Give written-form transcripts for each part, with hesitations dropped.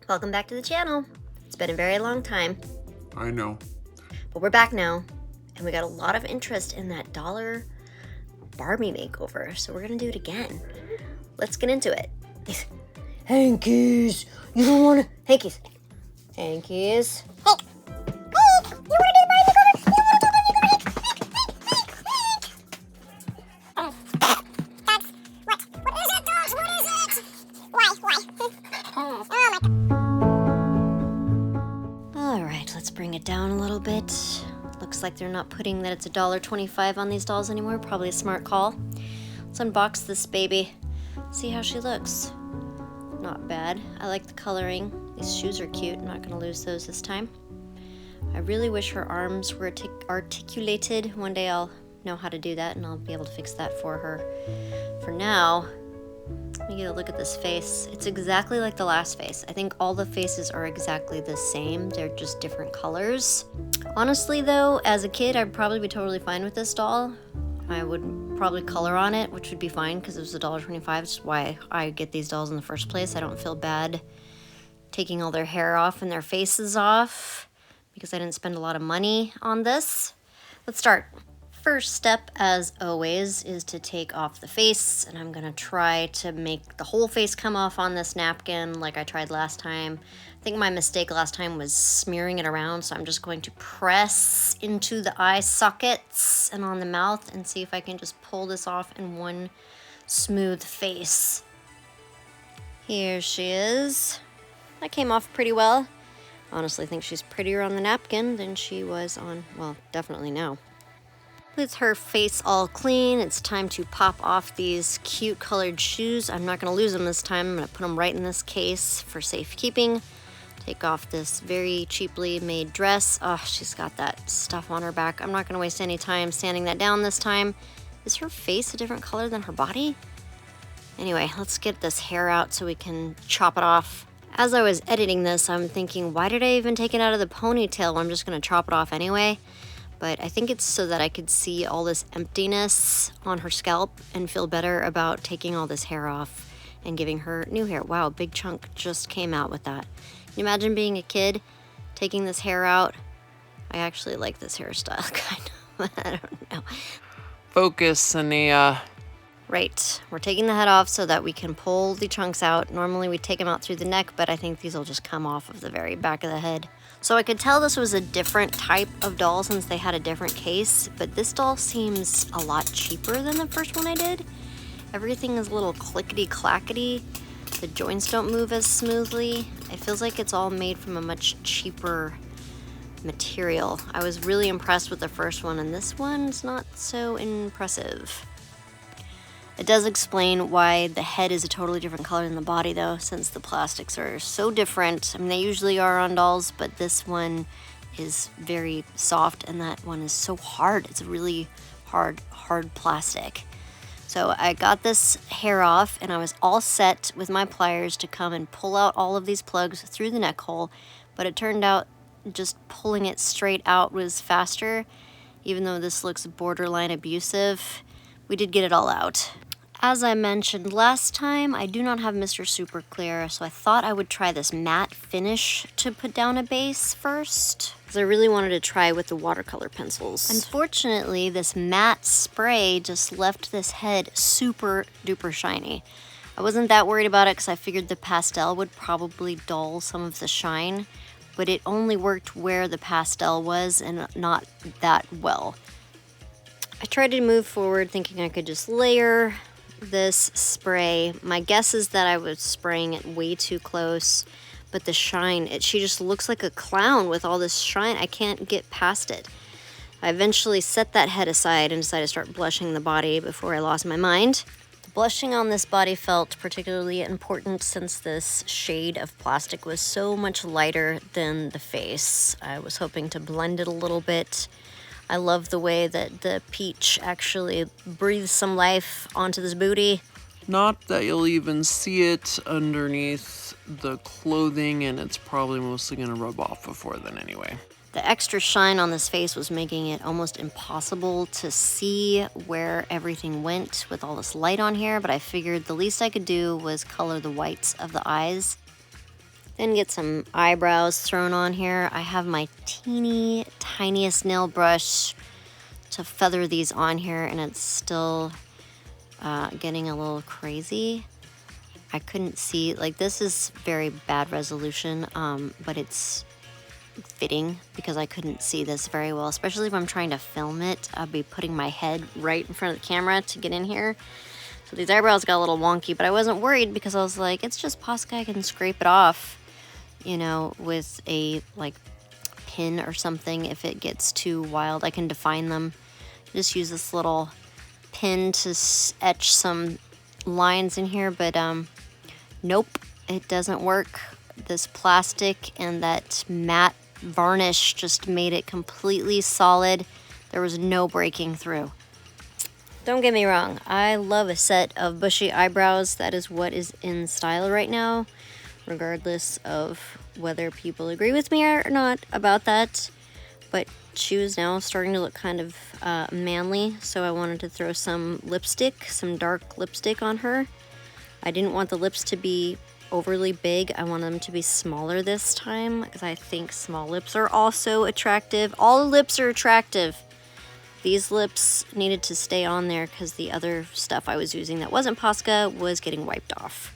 Welcome back to the channel. It's been a very long time, I know. but we're back now, and we got a lot of interest in that dollar Barbie makeover, so we're gonna do it again. Let's get into it. Hankies, you don't wanna... Hankies. Hankies. Hey. Bring it down a little bit. Looks like they're not putting that it's $1.25 on these dolls anymore. Probably a smart call. Let's unbox this baby. See how she looks. Not bad. I like the coloring. These shoes are cute. I'm not gonna lose those this time. I really wish her arms were articulated. One day I'll know how to do that and I'll be able to fix that for her. For now, let me get a look at this face. It's exactly like the last face. I think all the faces are exactly the same. They're just different colors. Honestly though, as a kid, I'd probably be totally fine with this doll. I would probably color on it, which would be fine because it was $1.25. It's why I get these dolls in the first place. I don't feel bad taking all their hair off and their faces off because I didn't spend a lot of money on this. Let's start. First step, as always, is to take off the face, and I'm gonna try to make the whole face come off on this napkin like I tried last time. I think my mistake last time was smearing it around, so I'm just going to press into the eye sockets and on the mouth and see if I can just pull this off in one smooth face. Here she is. That came off pretty well. Honestly, I think she's prettier on the napkin than she was on, well, definitely now. With her face all clean, it's time to pop off these cute colored shoes. I'm not gonna lose them this time. I'm gonna put them right in this case for safekeeping. Take off this very cheaply made dress. Oh, she's got that stuff on her back. I'm not gonna waste any time sanding that down this time. Is her face a different color than her body? Anyway, let's get this hair out so we can chop it off. As I was editing this, I'm thinking, why did I even take it out of the ponytail? I'm just gonna chop it off anyway. But I think it's so that I could see all this emptiness on her scalp and feel better about taking all this hair off and giving her new hair. Wow, big chunk just came out with that. Can you imagine being a kid, taking this hair out? I actually like this hairstyle, kind of. I don't know. Focus, Ania. Right, we're taking the head off so that we can pull the chunks out. Normally we take them out through the neck, but I think these will just come off of the very back of the head. So I could tell this was a different type of doll since they had a different case, but this doll seems a lot cheaper than the first one I did. Everything is a little clickety-clackety. The joints don't move as smoothly. It feels like it's all made from a much cheaper material. I was really impressed with the first one, and this one's not so impressive. It does explain why the head is a totally different color than the body though, since the plastics are so different. I mean, they usually are on dolls, but this one is very soft and that one is so hard. It's a really hard plastic. So I got this hair off and I was all set with my pliers to come and pull out all of these plugs through the neck hole, but it turned out just pulling it straight out was faster. Even though this looks borderline abusive, we did get it all out. As I mentioned last time, I do not have Mr. Super Clear, so I thought I would try this matte finish to put down a base first, because I really wanted to try with the watercolor pencils. Unfortunately, this matte spray just left this head super duper shiny. I wasn't that worried about it because I figured the pastel would probably dull some of the shine, but it only worked where the pastel was and not that well. I tried to move forward thinking I could just layer this spray. My guess is that I was spraying it way too close, but the shine, she just looks like a clown with all this shine. I can't get past it. I eventually set that head aside and decided to start blushing the body before I lost my mind. The blushing on this body felt particularly important since this shade of plastic was so much lighter than the face. I was hoping to blend it a little bit. I love the way that the peach actually breathes some life onto this booty. Not that you'll even see it underneath the clothing, and it's probably mostly gonna rub off before then anyway. The extra shine on this face was making it almost impossible to see where everything went with all this light on here, but I figured the least I could do was color the whites of the eyes. Then get some eyebrows thrown on here. I have my teeny tiniest nail brush to feather these on here, and it's still getting a little crazy. I couldn't see, like, this is very bad resolution, but it's fitting because I couldn't see this very well, especially if I'm trying to film it. I'll be putting my head right in front of the camera to get in here. So these eyebrows got a little wonky, but I wasn't worried because I was like, it's just Posca, I can scrape it off, you know, with a like pin or something. If it gets too wild, I can define them. Just use this little pin to etch some lines in here, but nope, it doesn't work. This plastic and that matte varnish just made it completely solid. There was no breaking through. Don't get me wrong, I love a set of bushy eyebrows. That is what is in style right now, regardless of whether people agree with me or not about that. But she was now starting to look kind of manly, so I wanted to throw some lipstick, some dark lipstick on her. I didn't want the lips to be overly big. I wanted them to be smaller this time because I think small lips are also attractive. All the lips are attractive. These lips needed to stay on there because the other stuff I was using that wasn't Posca was getting wiped off.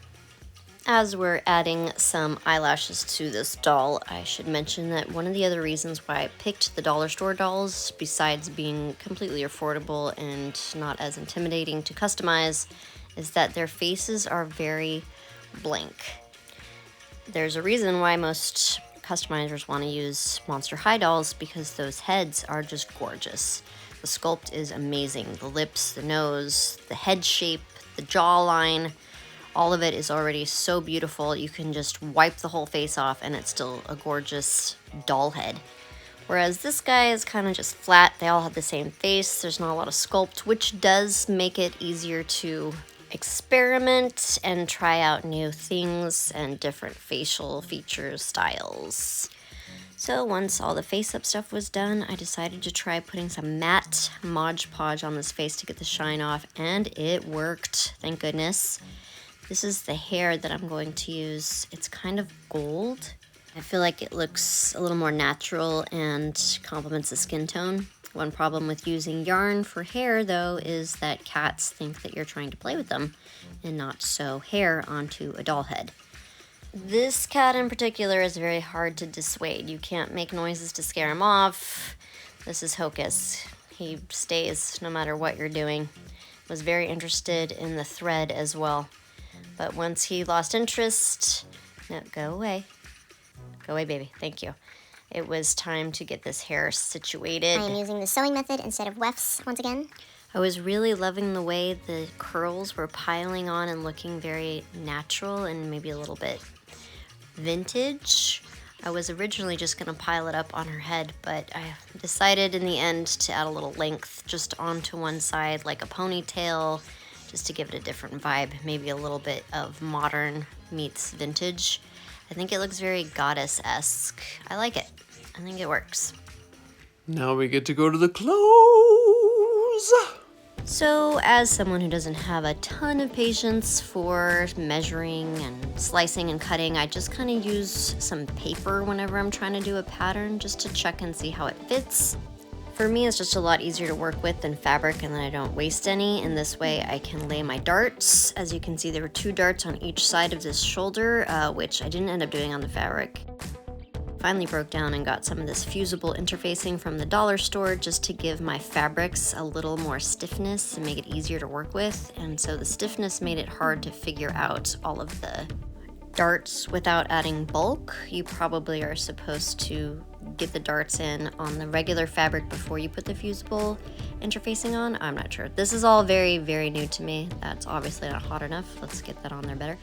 As we're adding some eyelashes to this doll, I should mention that one of the other reasons why I picked the dollar store dolls, besides being completely affordable and not as intimidating to customize, is that their faces are very blank. There's a reason why most customizers want to use Monster High dolls, because those heads are just gorgeous. The sculpt is amazing. The lips, the nose, the head shape, the jawline, all of it is already so beautiful. You can just wipe the whole face off and it's still a gorgeous doll head. Whereas this guy is kind of just flat. They all have the same face. There's not a lot of sculpt, which does make it easier to experiment and try out new things and different facial features, styles. So once all the face-up stuff was done, I decided to try putting some matte Mod Podge on this face to get the shine off, and it worked, thank goodness. This is the hair that I'm going to use. It's kind of gold. I feel like it looks a little more natural and complements the skin tone. One problem with using yarn for hair, though, is that cats think that you're trying to play with them and not sew hair onto a doll head. This cat in particular is very hard to dissuade. You can't make noises to scare him off. This is Hocus. He stays no matter what you're doing. Was very interested in the thread as well. But once he lost interest, no, go away. Go away, baby. Thank you. It was time to get this hair situated. I am using the sewing method instead of wefts once again. I was really loving the way the curls were piling on and looking very natural and maybe a little bit vintage. I was originally just gonna pile it up on her head, but I decided in the end to add a little length just onto one side, like a ponytail, just to give it a different vibe, maybe a little bit of modern meets vintage. I think it looks very goddess-esque. I like it. I think it works. Now we get to go to the clothes. So, as someone who doesn't have a ton of patience for measuring and slicing and cutting, I just kind of use some paper whenever I'm trying to do a pattern just to check and see how it fits. For me, it's just a lot easier to work with than fabric, and then I don't waste any. In this way, I can lay my darts. As you can see, there were 2 darts on each side of this shoulder, which I didn't end up doing on the fabric. Finally broke down and got some of this fusible interfacing from the dollar store just to give my fabrics a little more stiffness and make it easier to work with. And so the stiffness made it hard to figure out all of the darts without adding bulk. You probably are supposed to get the darts in on the regular fabric before you put the fusible interfacing on. I'm not sure. This is all very, very new to me. That's obviously not hot enough. Let's get that on there better.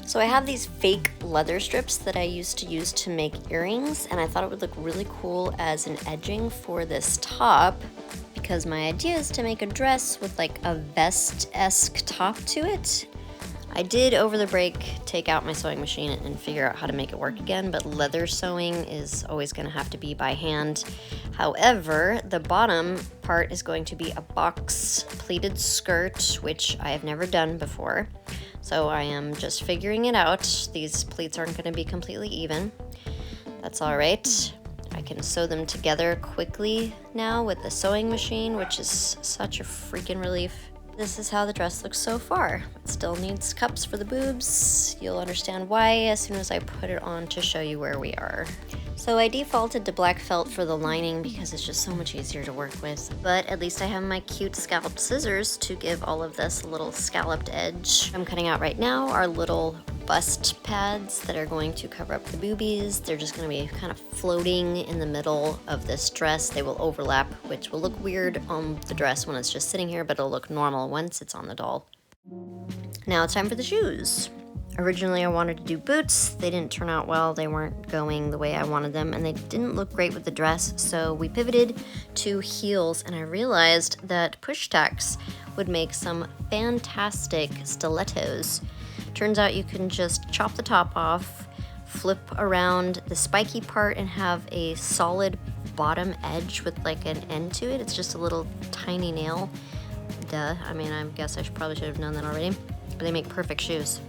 So I have these fake leather strips that I used to use to make earrings, and I thought it would look really cool as an edging for this top, because my idea is to make a dress with like a vest-esque top to it. I did, over the break, take out my sewing machine and figure out how to make it work again, but leather sewing is always going to have to be by hand. However, the bottom part is going to be a box pleated skirt, which I have never done before. So I am just figuring it out. These pleats aren't gonna be completely even. That's all right. I can sew them together quickly now with the sewing machine, which is such a freaking relief. This is how the dress looks so far. It still needs cups for the boobs. You'll understand why as soon as I put it on to show you where we are. So I defaulted to black felt for the lining because it's just so much easier to work with. But at least I have my cute scalloped scissors to give all of this a little scalloped edge. I'm cutting out right now are little bust pads that are going to cover up the boobies. They're just gonna be kind of floating in the middle of this dress. They will overlap, which will look weird on the dress when it's just sitting here, but it'll look normal once it's on the doll. Now it's time for the shoes. Originally I wanted to do boots. They didn't turn out well. They weren't going the way I wanted them and they didn't look great with the dress. So we pivoted to heels and I realized that push tacks would make some fantastic stilettos. Turns out you can just chop the top off, flip around the spiky part and have a solid bottom edge with like an end to it. It's just a little tiny nail. Duh, I mean, I guess I probably should have known that already, but they make perfect shoes.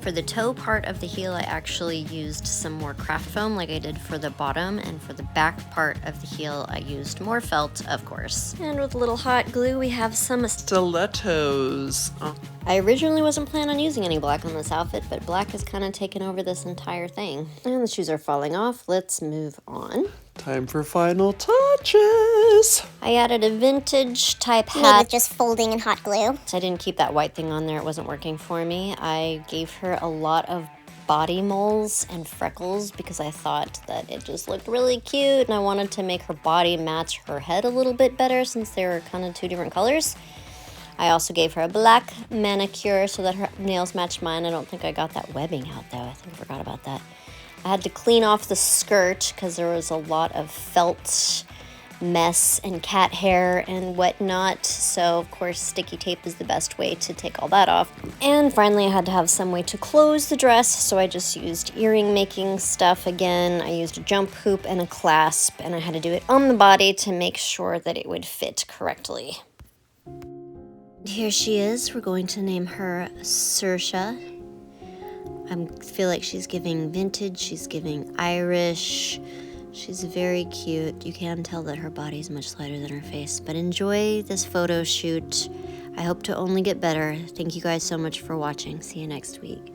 For the toe part of the heel, I actually used some more craft foam like I did for the bottom, and for the back part of the heel, I used more felt, of course. And with a little hot glue, we have some Stilettos. Oh. I originally wasn't planning on using any black on this outfit, but black has kind of taken over this entire thing. And the shoes are falling off. Let's move on. Time for final touches. I added a vintage type Made hat. with just folding and hot glue. I didn't keep that white thing on there. It wasn't working for me. I gave her a lot of body moles and freckles because I thought that it just looked really cute and I wanted to make her body match her head a little bit better since they were kind of two different colors. I also gave her a black manicure so that her nails matched mine. I don't think I got that webbing out though. I think I forgot about that. I had to clean off the skirt because there was a lot of felt mess and cat hair and whatnot. So of course sticky tape is the best way to take all that off. And finally I had to have some way to close the dress. So I just used earring making stuff again. I used a jump hoop and a clasp and I had to do it on the body to make sure that it would fit correctly. Here she is. We're going to name her Saoirse. I feel like she's giving vintage, she's giving Irish. She's very cute. You can tell that her body's much lighter than her face, but enjoy this photo shoot. I hope to only get better. Thank you guys so much for watching. See you next week.